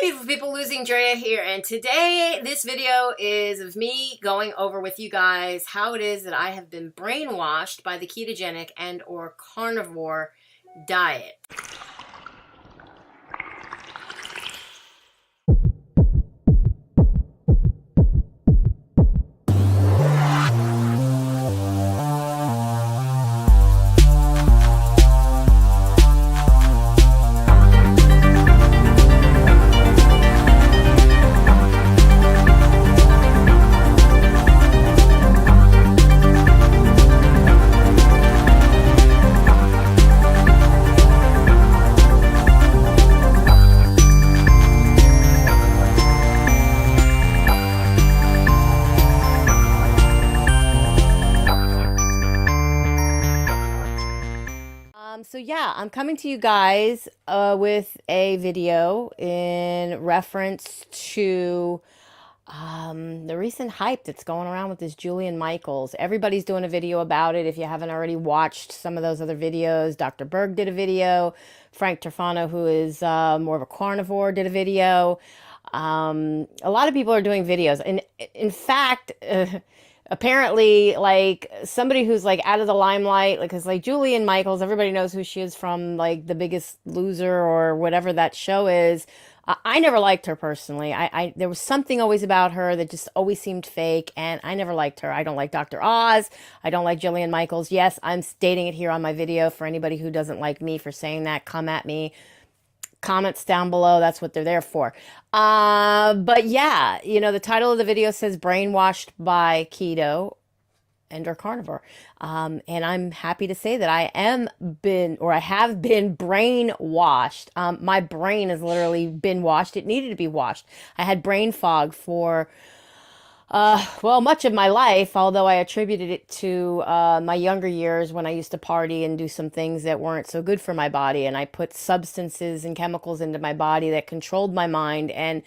beautiful people, LosingDrea here, and today this video is of me going over with you guys how it is that I have been brainwashed by the ketogenic and or carnivore diet. So yeah, I'm coming to you guys with a video in reference to the recent hype that's going around with this Julian Michaels. Everybody's doing a video about it. If you haven't already watched some of those other videos, Dr. Berg did a video. Frank Terfano, who is more of a carnivore, did a video. A lot of people are doing videos. And in fact, apparently, like, somebody who's like out of the limelight, like, because like Julian Michaels, everybody knows who she is from like The Biggest Loser or whatever that show is. I never liked her personally. There was something always about her that just always seemed fake, and I never liked her. I don't like Dr. Oz. I don't like Julian Michaels. Yes, I'm stating it here on my video for anybody who doesn't like me for saying that. Come at me. Comments down below. That's what they're there for. But yeah, you know, the title of the video says Brainwashed by Keto and or Carnivore. And I'm happy to say that I have been brainwashed. My brain has literally been washed. It needed to be washed. I had brain fog for well, much of my life, although I attributed it to my younger years when I used to party and do some things that weren't so good for my body. And I put substances and chemicals into my body that controlled my mind. And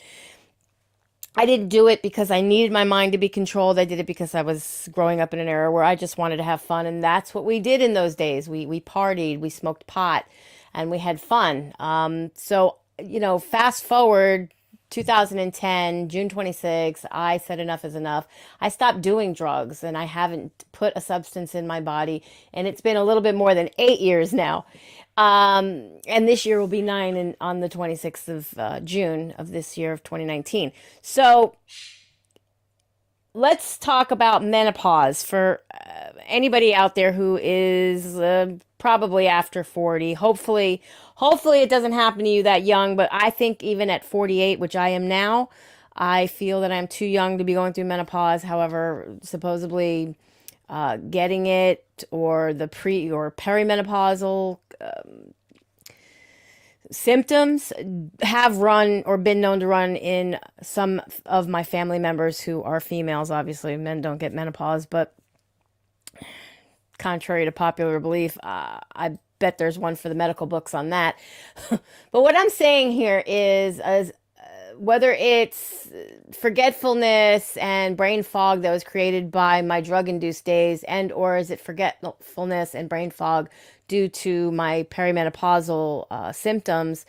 I didn't do it because I needed my mind to be controlled. I did it because I was growing up in an era where I just wanted to have fun. And that's what we did in those days. We partied, we smoked pot, and we had fun. So, you know, fast forward 2010, June 26th, I said enough is enough. I stopped doing drugs and I haven't put a substance in my body. And it's been a little bit more than 8 years now. And this year will be 9 on the 26th of June of this year of 2019. So let's talk about menopause for anybody out there who is probably after 40. Hopefully it doesn't happen to you that young, but I think even at 48, which I am now, I feel that I'm too young to be going through menopause. However, supposedly getting it or the pre or perimenopausal symptoms have run or been known to run in some of my family members who are females. Obviously, men don't get menopause, but contrary to popular belief, I bet there's one for the medical books on that. But what I'm saying here is whether it's forgetfulness and brain fog that was created by my drug-induced days, and or is it forgetfulness and brain fog due to my perimenopausal symptoms,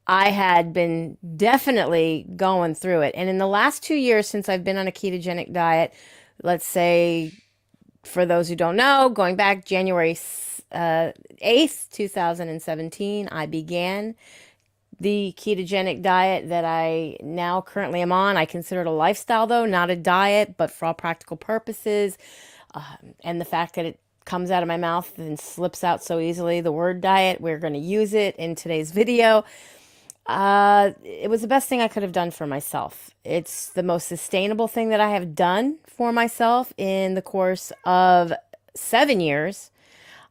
I had been definitely going through it. And in the last 2 years since I've been on a ketogenic diet, let's say, for those who don't know, going back January 8th, 2017, I began the ketogenic diet that I now currently am on. I consider it a lifestyle, though, not a diet, but for all practical purposes. And the fact that it comes out of my mouth and slips out so easily, the word diet, we're going to use it in today's video. It was the best thing I could have done for myself. It's the most sustainable thing that I have done for myself in the course of 7 years.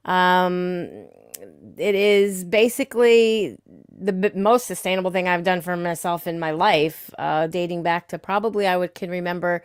It is basically the most sustainable thing I've done for myself in my life, dating back to probably can remember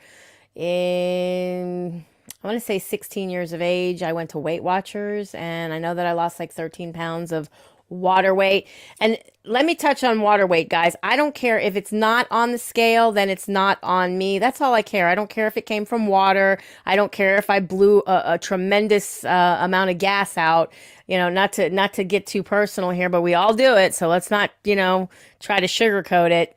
in, I want to say 16 years of age. I went to Weight Watchers, and I know that I lost like 13 pounds of water weight. And let me touch on water weight, guys. I don't care if it's not on the scale, then it's not on me. That's all I care. I don't care if it came from water. I don't care if I blew a tremendous amount of gas out. You know, not to get too personal here, but we all do it. So let's not, try to sugarcoat it.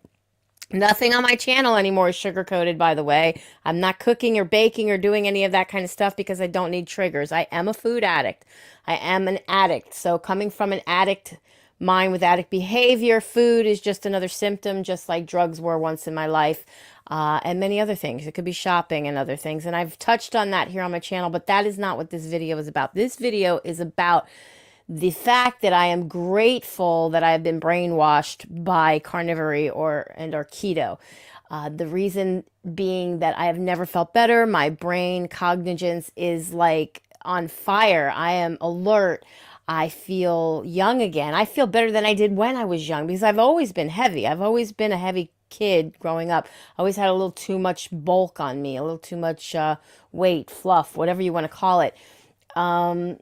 Nothing on my channel anymore is sugar coated, by the way. I'm not cooking or baking or doing any of that kind of stuff because I don't need triggers. I am a food addict. I am an addict. So, coming from an addict mind with addict behavior, food is just another symptom, just like drugs were once in my life, and many other things. It could be shopping and other things. And I've touched on that here on my channel, but that is not what this video is about. This video is about the fact that I am grateful that I have been brainwashed by carnivore or keto. The reason being that I have never felt better. My brain cognizance is like on fire. I am alert. I feel young again. I feel better than I did when I was young because I've always been heavy. I've always been a heavy kid growing up. I always had a little too much bulk on me, a little too much weight, fluff, whatever you want to call it. And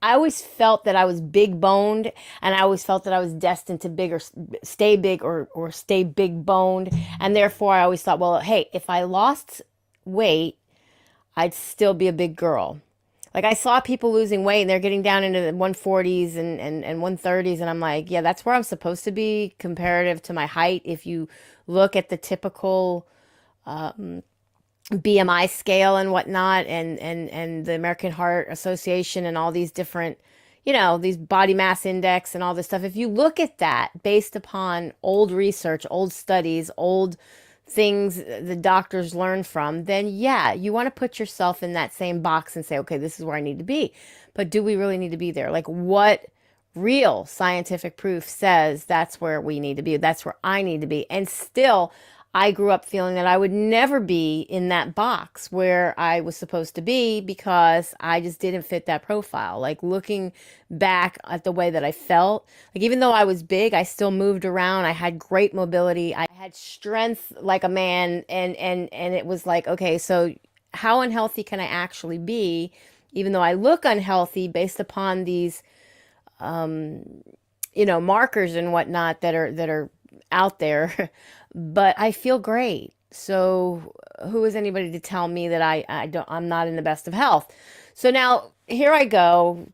I always felt that I was big boned, and I always felt that I was destined to big or stay big or stay big boned. And therefore, I always thought, well, hey, if I lost weight, I'd still be a big girl. Like I saw people losing weight and they're getting down into the 140s and 130s. And I'm like, yeah, that's where I'm supposed to be comparative to my height. If you look at the typical BMI scale and whatnot, and the American Heart Association and all these different, these body mass index and all this stuff. If you look at that based upon old research, old studies, old things the doctors learn from, then yeah, you want to put yourself in that same box and say, okay, this is where I need to be. But do we really need to be there? Like what real scientific proof says that's where we need to be? That's where I need to be. And still, I grew up feeling that I would never be in that box where I was supposed to be because I just didn't fit that profile. Like looking back at the way that I felt, like even though I was big, I still moved around. I had great mobility. I had strength like a man, and it was like, okay, so how unhealthy can I actually be even though I look unhealthy based upon these markers and whatnot that are out there, but I feel great. So who is anybody to tell me that I'm not in the best of health? So now here I go,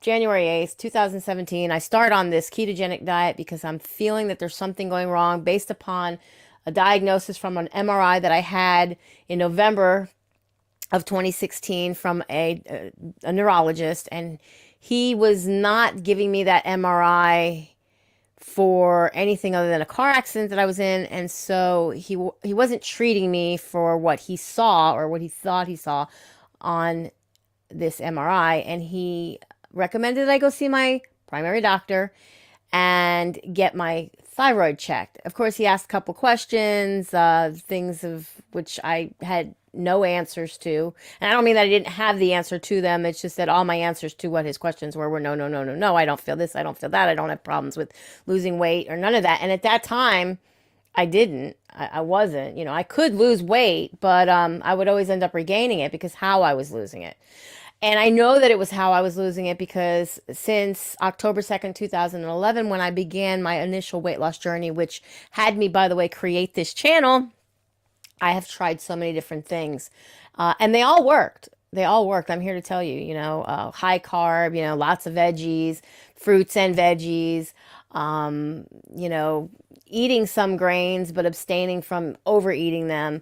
January 8th, 2017. I start on this ketogenic diet because I'm feeling that there's something going wrong based upon a diagnosis from an MRI that I had in November of 2016 from a neurologist, and he was not giving me that MRI for anything other than a car accident that I was in. And so he wasn't treating me for what he saw or what he thought he saw on this MRI. And he recommended that I go see my primary doctor and get my thyroid checked. Of course, he asked a couple questions, things of which I had no answers to. And I don't mean that I didn't have the answer to them. It's just that all my answers to what his questions were no, no, no, no, no. I don't feel this. I don't feel that. I don't have problems with losing weight or none of that. And at that time, I didn't. I wasn't. I could lose weight, but I would always end up regaining it because how I was losing it. And I know that it was how I was losing it because since October 2nd, 2011, when I began my initial weight loss journey, which had me, by the way, create this channel, I have tried so many different things, and they all worked. They all worked. I'm here to tell you, high carb, lots of veggies, fruits and veggies, eating some grains, but abstaining from overeating them,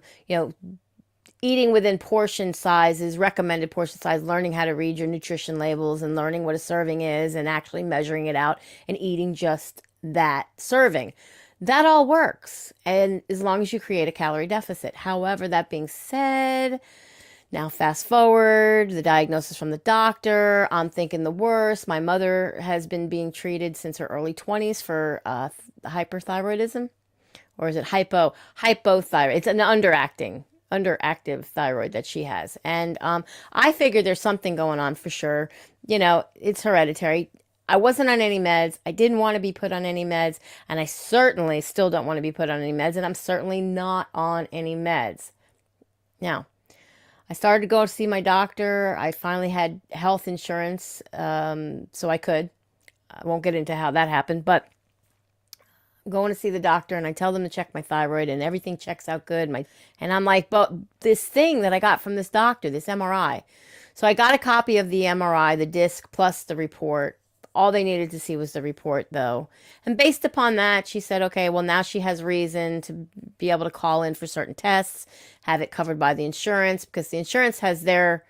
eating within portion sizes, recommended portion size, learning how to read your nutrition labels and learning what a serving is and actually measuring it out and eating just that serving. That all works, and as long as you create a calorie deficit. However, that being said, now fast forward, the diagnosis from the doctor, I'm thinking the worst. My mother has been being treated since her early 20s for hyperthyroidism, or is it hypothyroid? It's an underactive thyroid that she has. And I figured there's something going on for sure. It's hereditary. I wasn't on any meds. I didn't want to be put on any meds. And I certainly still don't want to be put on any meds. And I'm certainly not on any meds. Now, I started to go to see my doctor. I finally had health insurance, so I could. I won't get into how that happened, but I'm going to see the doctor and I tell them to check my thyroid and everything checks out good. And I'm like, but this thing that I got from this doctor, this MRI. So I got a copy of the MRI, the disc plus the report All they needed to see was the report, though. And based upon that, she said, okay, well, now she has reason to be able to call in for certain tests, have it covered by the insurance, because the insurance has their,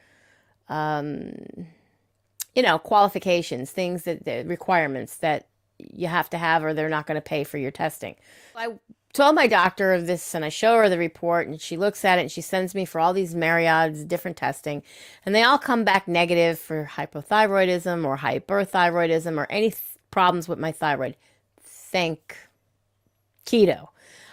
qualifications, things that the requirements that you have to have, or they're not going to pay for your testing. I told my doctor of this, and I show her the report, and she looks at it, and she sends me for all these myriads different testing, and they all come back negative for hypothyroidism or hyperthyroidism or any problems with my thyroid. Thank keto.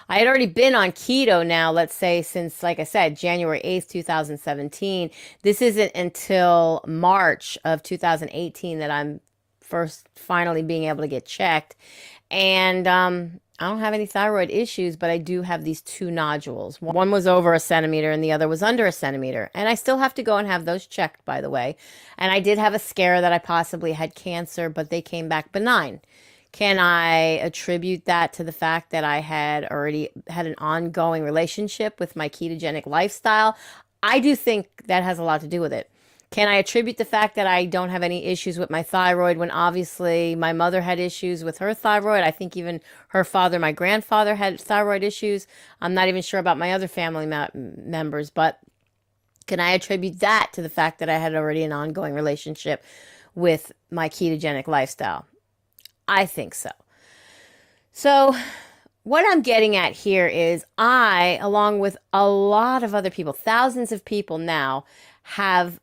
I had already been on keto now, let's say, since, like I said, January 8th, 2017. This isn't until March of 2018 that I'm first finally being able to get checked. And I don't have any thyroid issues, but I do have these two nodules. One was over a centimeter and the other was under a centimeter. And I still have to go and have those checked, by the way. And I did have a scare that I possibly had cancer, but they came back benign. Can I attribute that to the fact that I had already had an ongoing relationship with my ketogenic lifestyle? I do think that has a lot to do with it. Can I attribute the fact that I don't have any issues with my thyroid when obviously my mother had issues with her thyroid? I think even her father, my grandfather, had thyroid issues. I'm not even sure about my other family members, but can I attribute that to the fact that I had already an ongoing relationship with my ketogenic lifestyle? I think so. So what I'm getting at here is I, along with a lot of other people, thousands of people now, have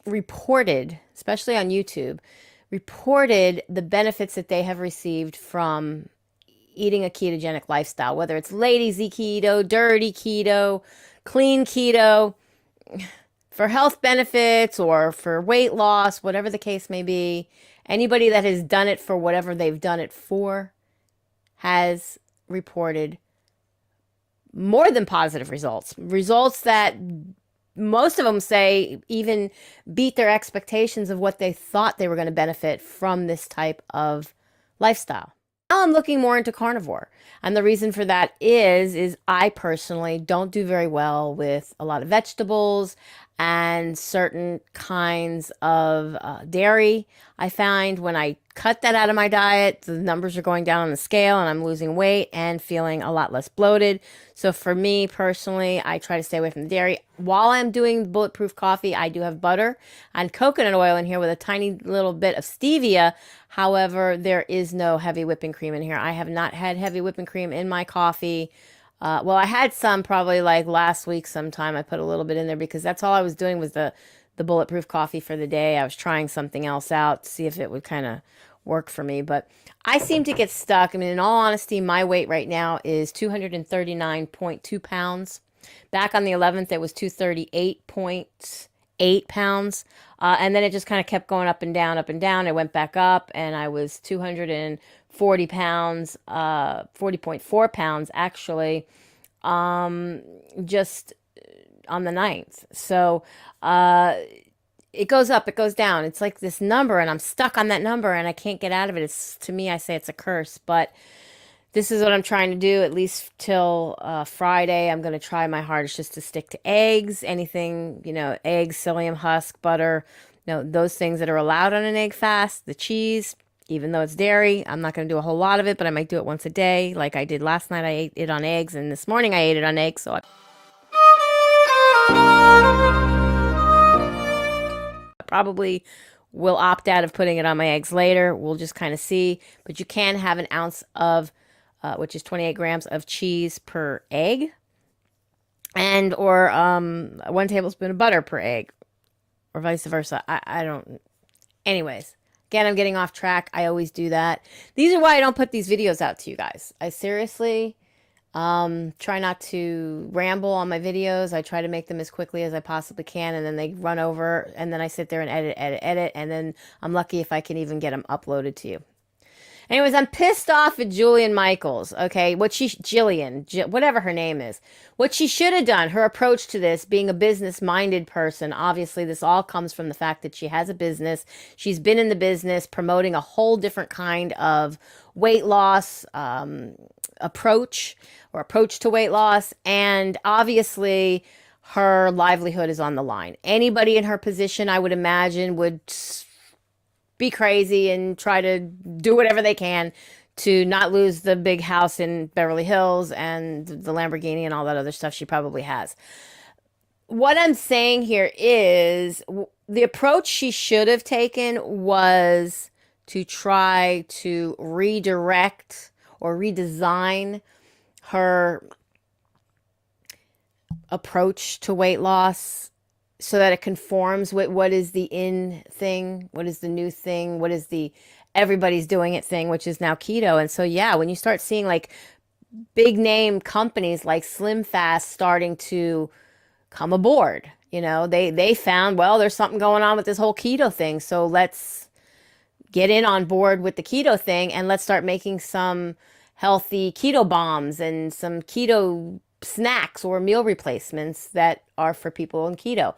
reported, especially on YouTube, reported the benefits that they have received from eating a ketogenic lifestyle, whether it's lazy keto, dirty keto, clean keto, for health benefits or for weight loss, whatever the case may be. Anybody that has done it for whatever they've done it for has reported more than positive results. Results that most of them say even beat their expectations of what they thought they were going to benefit from this type of lifestyle. Now I'm looking more into carnivore. And the reason for that is I personally don't do very well with a lot of vegetables and certain kinds of dairy. I find when I cut that out of my diet, the numbers are going down on the scale and I'm losing weight and feeling a lot less bloated. So for me personally, I try to stay away from the dairy. While I'm doing bulletproof coffee, I do have butter and coconut oil in here with a tiny little bit of stevia. However, there is no heavy whipping cream in here. I have not had heavy whipping cream in my coffee. Well, I had some probably like last week sometime. I put a little bit in there because that's all I was doing was the bulletproof coffee for the day. I was trying something else out to see if it would kind of work for me. But I seem to get stuck. I mean, in all honesty, my weight right now is 239.2 pounds. Back on the 11th, it was 238.8 pounds. And then it just kind of kept going up and down, up and down. It went back up and I was 240 pounds, 40.4 pounds actually, just on the 9th. So, it goes up, it goes down. It's like this number and I'm stuck on that number and I can't get out of it. It's, to me, I say it's a curse, but this is what I'm trying to do at least till Friday. I'm going to try my hardest just to stick to eggs, anything, eggs, psyllium husk, butter, those things that are allowed on an egg fast, the cheese, even though it's dairy. I'm not going to do a whole lot of it, but I might do it once a day. Like I did last night, I ate it on eggs, and this morning I ate it on eggs. So I probably will opt out of putting it on my eggs later. We'll just kind of see. But you can have an ounce of, which is 28 grams of cheese per egg, and or 1 tablespoon of butter per egg, or vice versa. I don't. Anyways, again, I'm getting off track. I always do that. These are why I don't put these videos out to you guys. I seriously try not to ramble on my videos. I try to make them as quickly as I possibly can, and then they run over, and then I sit there and edit, and then I'm lucky if I can even get them uploaded to you. Anyways, I'm pissed off at Julian Michaels, okay? Jillian, whatever her name is. What she should have done, her approach to this, being a business-minded person, obviously this all comes from the fact that she has a business. She's been in the business promoting a whole different kind of weight loss approach to weight loss, and obviously her livelihood is on the line. Anybody in her position, I would imagine, would be crazy and try to do whatever they can to not lose the big house in Beverly Hills and the Lamborghini and all that other stuff she probably has. What I'm saying here is the approach she should have taken was to try to redirect or redesign her approach to weight loss so that it conforms with what is the in thing, what is the new thing, what is the everybody's doing it thing, which is now keto. And so, yeah, when you start seeing like big name companies like Slim Fast starting to come aboard, they found, well, there's something going on with this whole keto thing. So let's get in on board with the keto thing and let's start making some healthy keto bombs and some keto snacks or meal replacements that are for people on keto.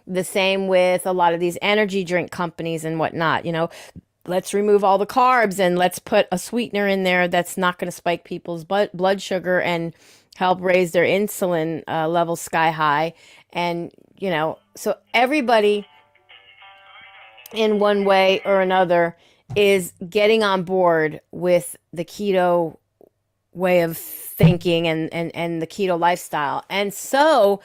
The same with a lot of these energy drink companies and whatnot. Let's remove all the carbs and let's put a sweetener in there that's not going to spike people's blood sugar and help raise their insulin levels sky high. And, so everybody in one way or another is getting on board with the keto way of thinking and the keto lifestyle. And so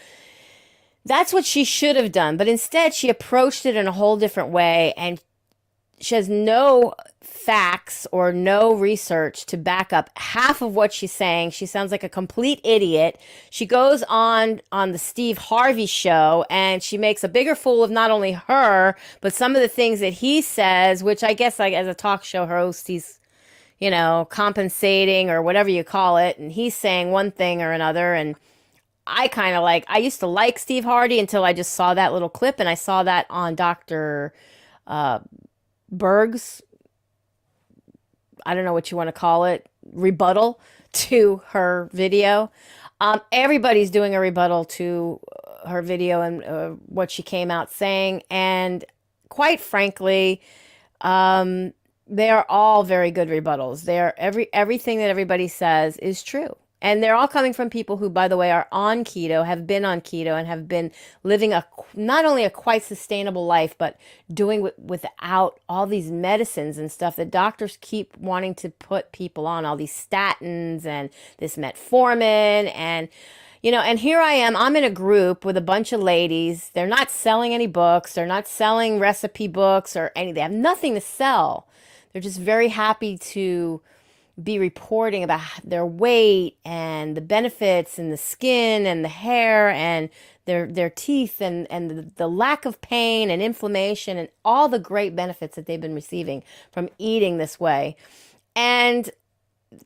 that's what she should have done. But instead, she approached it in a whole different way. And she has no facts or no research to back up half of what she's saying. She sounds like a complete idiot. She goes on the Steve Harvey show and she makes a bigger fool of not only her, but some of the things that he says, which I guess like as a talk show host, he's, compensating or whatever you call it. And he's saying one thing or another. And I used to like Steve Harvey until I just saw that little clip. And I saw that on Dr. Berg's, I don't know what you want to call it, rebuttal to her video. Everybody's doing a rebuttal to her video and what she came out saying. And quite frankly, they are all very good rebuttals. Everything that everybody says is true. And they're all coming from people who, by the way, are on keto, have been on keto, and have been living not only a quite sustainable life, but doing without all these medicines and stuff that doctors keep wanting to put people on, all these statins and this metformin. And, and here I am, I'm in a group with a bunch of ladies. They're not selling any books. They're not selling recipe books or anything. They have nothing to sell. They're just very happy to be reporting about their weight and the benefits and the skin and the hair and their teeth and the lack of pain and inflammation and all the great benefits that they've been receiving from eating this way. And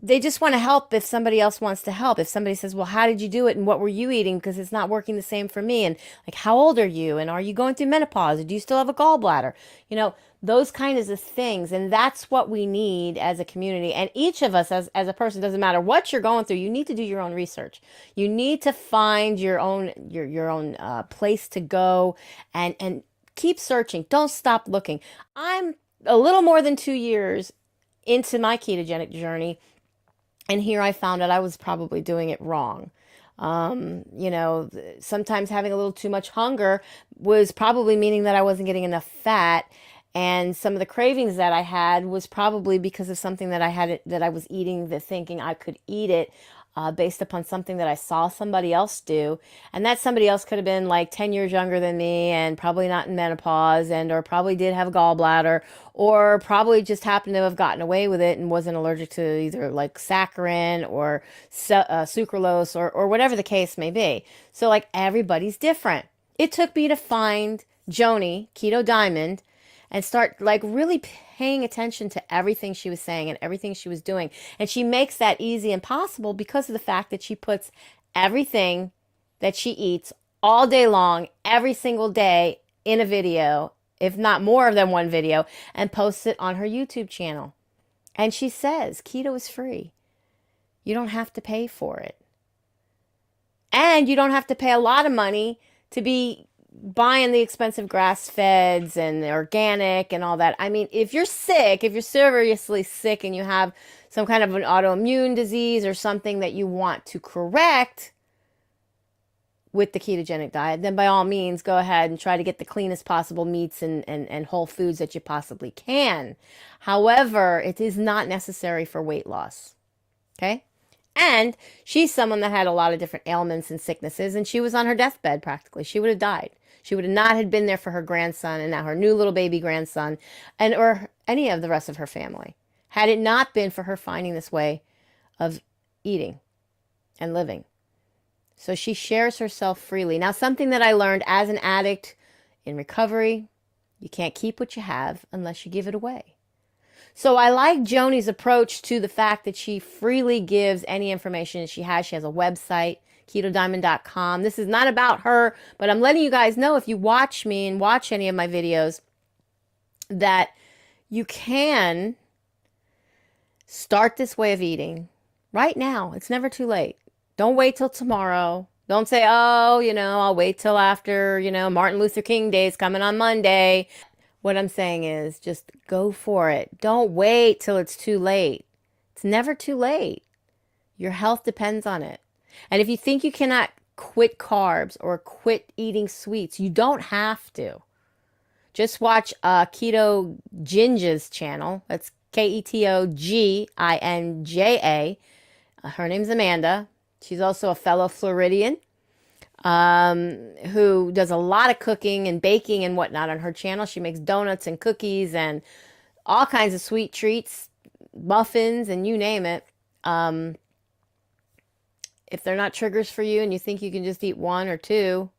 they just want to help if somebody else wants to help. If somebody says, well, how did you do it? And what were you eating? Because it's not working the same for me. And like, how old are you? And are you going through menopause? Or do you still have a gallbladder? Those kinds of things. And that's what we need as a community. And each of us as a person, doesn't matter what you're going through, you need to do your own research. You need to find your own place to go and keep searching. Don't stop looking. I'm a little more than 2 years into my ketogenic journey. And here I found out I was probably doing it wrong. Sometimes having a little too much hunger was probably meaning that I wasn't getting enough fat. And some of the cravings that I had was probably because of something that I was eating, thinking I could eat it based upon something that I saw somebody else do. And that somebody else could have been like 10 years younger than me and probably not in menopause or probably did have a gallbladder or probably just happened to have gotten away with it and wasn't allergic to either like saccharin or sucralose or whatever the case may be. So like everybody's different. It took me to find Joni, Keto Diamond, and start like really paying attention to everything she was saying and everything she was doing. And she makes that easy and possible because of the fact that she puts everything that she eats all day long, every single day in a video, if not more than one video, and posts it on her YouTube channel. And she says, keto is free. You don't have to pay for it. And you don't have to pay a lot of money to be buying the expensive grass feds and the organic and all that. I mean, if you're sick, if you're seriously sick and you have some kind of an autoimmune disease or something that you want to correct, with the ketogenic diet, then by all means, go ahead and try to get the cleanest possible meats and whole foods that you possibly can. However, it is not necessary for weight loss. Okay? And she's someone that had a lot of different ailments and sicknesses, and she was on her deathbed practically. She would have died. She would have not had been there for her grandson and now her new little baby grandson and or any of the rest of her family had it not been for her finding this way of eating and living. So she shares herself freely. Now, something that I learned as an addict in recovery, you can't keep what you have unless you give it away. So I like Joni's approach to the fact that she freely gives any information she has. She has a website, ketodiamond.com. This is not about her, but I'm letting you guys know, if you watch me and watch any of my videos, that you can start this way of eating right now. It's never too late. Don't wait till tomorrow. Don't say, oh, I'll wait till after, Martin Luther King Day is coming on Monday. What I'm saying is just go for it. Don't wait till it's too late. It's never too late. Your health depends on it. And if you think you cannot quit carbs or quit eating sweets, you don't have to. Just watch Keto Ginja's channel. That's Ketoginja. Her name's Amanda. She's also a fellow Floridian who does a lot of cooking and baking and whatnot on her channel. She makes donuts and cookies and all kinds of sweet treats, muffins, and you name it. If they're not triggers for you and you think you can just eat one or two,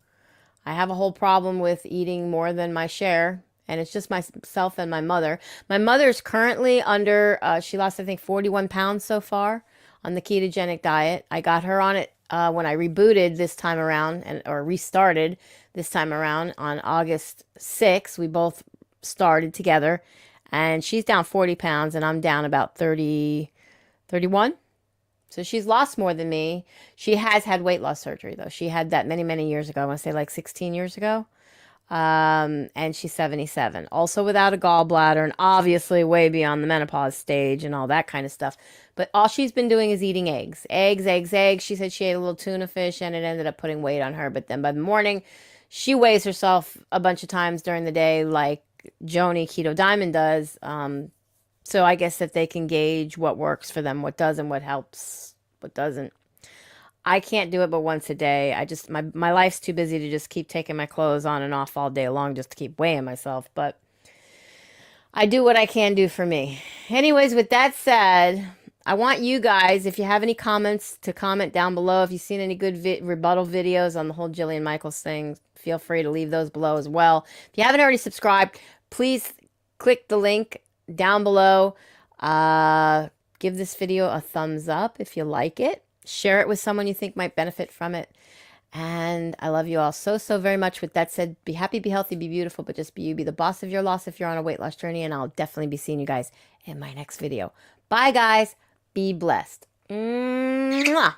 I have a whole problem with eating more than my share. And it's just myself and my mother. My mother's currently under, she lost, I think, 41 pounds so far on the ketogenic diet. I got her on it when I rebooted this time around, or restarted this time around on August 6th. We both started together. And she's down 40 pounds and I'm down about 30, 31. So she's lost more than me. She has had weight loss surgery, though. She had that many, many years ago. I want to say like 16 years ago. And she's 77, also without a gallbladder and obviously way beyond the menopause stage and all that kind of stuff. But all she's been doing is eating eggs. She said she ate a little tuna fish and it ended up putting weight on her. But then by the morning, she weighs herself a bunch of times during the day like Joni Keto Diamond does. So I guess if they can gauge what works for them, what doesn't, what helps, what doesn't. I can't do it but once a day. My life's too busy to just keep taking my clothes on and off all day long just to keep weighing myself. But I do what I can do for me. Anyways, with that said, I want you guys, if you have any comments, to comment down below. If you've seen any good rebuttal videos on the whole Jillian Michaels thing, feel free to leave those below as well. If you haven't already subscribed, please click the link down below. Give this video a thumbs up if you like it. Share it with someone you think might benefit from it. And I love you all so, so very much. With that said, be happy, be healthy, be beautiful, but just be you. Be the boss of your loss if you're on a weight loss journey. And I'll definitely be seeing you guys in my next video. Bye, guys. Be blessed. Mwah.